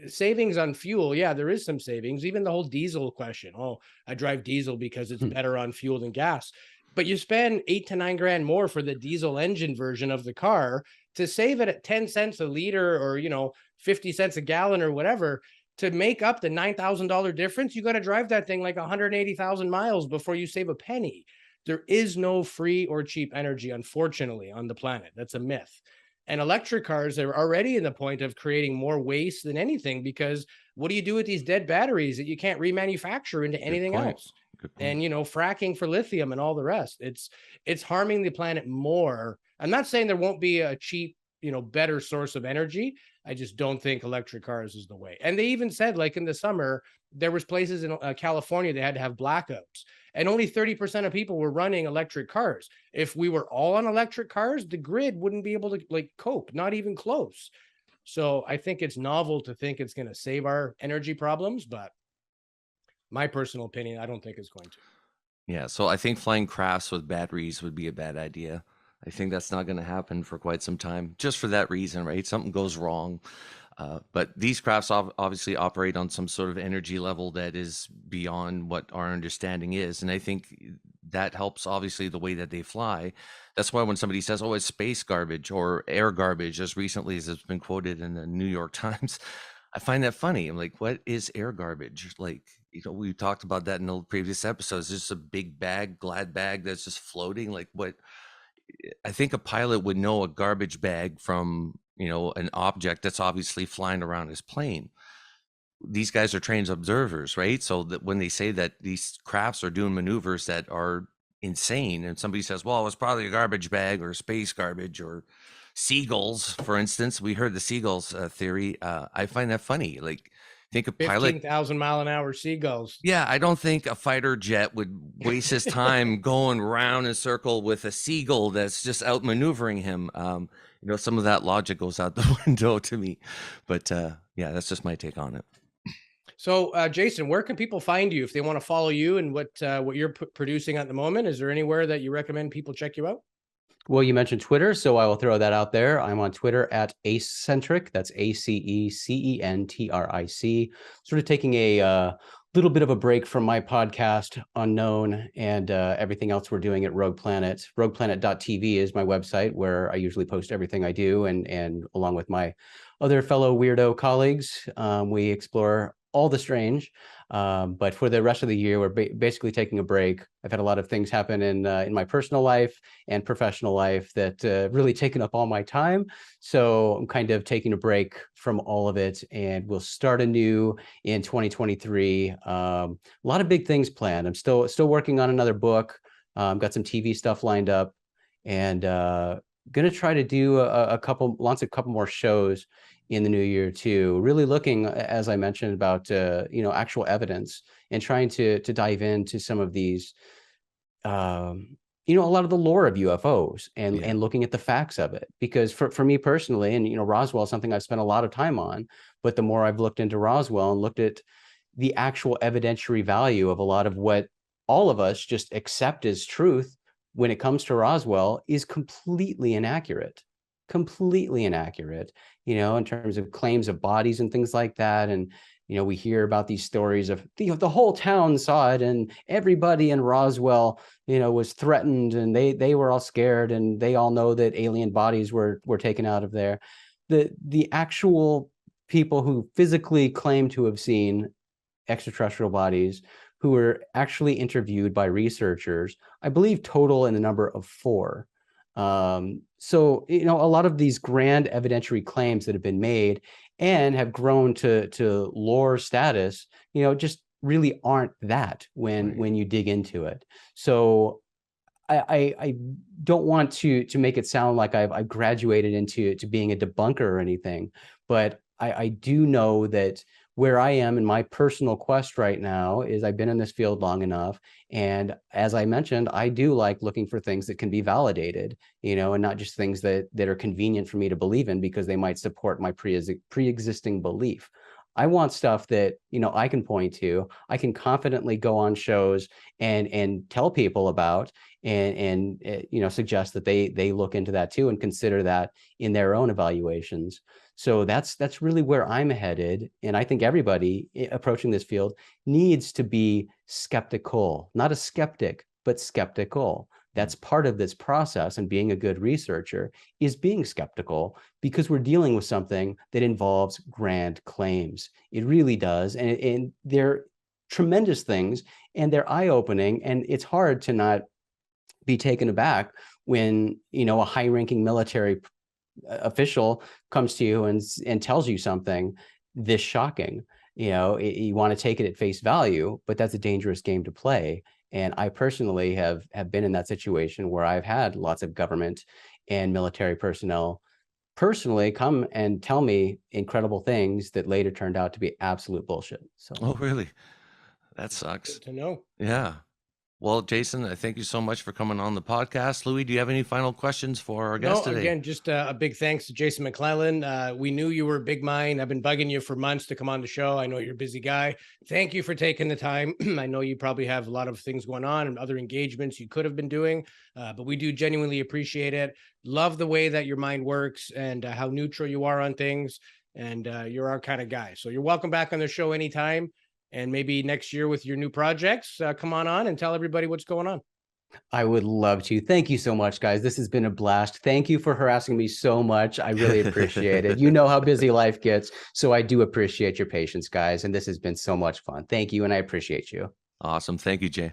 savings on fuel, yeah, there is some savings. Even the whole diesel question. Oh, I drive diesel because it's better on fuel than gas. But you spend 8 to 9 grand more for the diesel engine version of the car to save it at 10 cents a liter, or 50 cents a gallon or whatever. To make up the $9,000 difference, you got to drive that thing like 180,000 miles before you save a penny. There is no free or cheap energy, unfortunately, on the planet. That's a myth. And electric cars are already in the point of creating more waste than anything, because what do you do with these dead batteries that you can't remanufacture into anything else? Good point. And fracking for lithium and all the rest. It's harming the planet more. I'm not saying there won't be a cheap, better source of energy. I just don't think electric cars is the way. And they even said, like in the summer, there was places in California they had to have blackouts, and only 30% of people were running electric cars. If we were all on electric cars, the grid wouldn't be able to cope, not even close. So I think it's novel to think it's going to save our energy problems, but my personal opinion, I don't think it's going to. Yeah, so I think flying crafts with batteries would be a bad idea. I think that's not going to happen for quite some time, just for that reason, right? Something goes wrong. But these crafts obviously operate on some sort of energy level that is beyond what our understanding is. And I think that helps, obviously, the way that they fly. That's why when somebody says, oh, it's space garbage or air garbage, as recently as it's been quoted in the New York Times, I find that funny. I'm like, what is air garbage? Like, we talked about that in the previous episodes. Just a big bag, glad bag that's just floating. Like, what? I think a pilot would know a garbage bag from, an object that's obviously flying around his plane. These guys are trained observers, right? So that when they say that these crafts are doing maneuvers that are insane, and somebody says, well, it's probably a garbage bag or space garbage or seagulls, for instance. We heard the seagulls theory. I find that funny. Like, think a pilot, 15,000 mile an hour seagulls. Yeah, I don't think a fighter jet would waste his time going round in a circle with a seagull that's just outmaneuvering him. Some of that logic goes out the window to me. But yeah, that's just my take on it. So, Jason, where can people find you if they want to follow you and what you're producing at the moment? Is there anywhere that you recommend people check you out? Well, you mentioned Twitter, so I will throw that out there. I'm on Twitter at Acecentric. That's ACECENTRIC. Sort of taking a little bit of a break from my podcast, Unknown, and everything else we're doing at Rogue Planet. RoguePlanet.tv is my website where I usually post everything I do, and along with my other fellow weirdo colleagues, we explore all the strange. But for the rest of the year, we're basically taking a break. I've had a lot of things happen in my personal life and professional life that really taken up all my time. So I'm kind of taking a break from all of it, and we'll start anew in 2023. A lot of big things planned. I'm still working on another book. Got some TV stuff lined up, and going to try to do launch a couple more shows in the new year too. Really looking, as I mentioned, about actual evidence and trying to dive into some of these, a lot of the lore of UFOs and looking at the facts of it. Because for me personally, and Roswell is something I've spent a lot of time on, but the more I've looked into Roswell and looked at the actual evidentiary value of a lot of what all of us just accept as truth when it comes to Roswell is completely inaccurate, in terms of claims of bodies and things like that. And, we hear about these stories of the whole town saw it and everybody in Roswell, was threatened, and they were all scared, and they all know that alien bodies were taken out of there. The actual people who physically claim to have seen extraterrestrial bodies, who were actually interviewed by researchers, I believe total in the number of 4. So, a lot of these grand evidentiary claims that have been made and have grown to lore status, just really aren't that when you dig into it. So I don't want to make it sound like I've graduated into being a debunker or anything, but I do know that where I am in my personal quest right now is I've been in this field long enough. And as I mentioned, I do like looking for things that can be validated, and not just things that are convenient for me to believe in because they might support my pre-existing belief. I want stuff that, I can point to, I can confidently go on shows and tell people about and suggest that they look into that too and consider that in their own evaluations. So that's really where I'm headed. And I think everybody approaching this field needs to be skeptical, not a skeptic, but skeptical. That's part of this process, and being a good researcher is being skeptical, because we're dealing with something that involves grand claims. It really does. And they're tremendous things, and they're eye-opening, and it's hard to not be taken aback when, a high-ranking military official comes to you and tells you something this shocking. You want to take it at face value, but that's a dangerous game to play. And I personally have been in that situation where I've had lots of government and military personnel personally come and tell me incredible things that later turned out to be absolute bullshit. So, Oh, really? That sucks. Good to know. Yeah. Well, Jason, I thank you so much for coming on the podcast. Louis, do you have any final questions for our guest today? Again, just a big thanks to Jason McCLELLAN. We knew you were a big mind. I've been bugging you for months to come on the show. I know you're a busy guy. Thank you for taking the time. I know you probably have a lot of things going on and other engagements you could have been doing, but we do genuinely appreciate it. Love the way that your mind works and how neutral you are on things. And you're our kind of guy. So you're welcome back on the show anytime. And maybe next year with your new projects, come on and tell everybody what's going on. I would love to. Thank you so much, guys. This has been a blast. Thank you for harassing me so much. I really appreciate it. You know how busy life gets, so I do appreciate your patience, guys. And this has been so much fun. Thank you, and I appreciate you. Awesome. Thank you, Jay.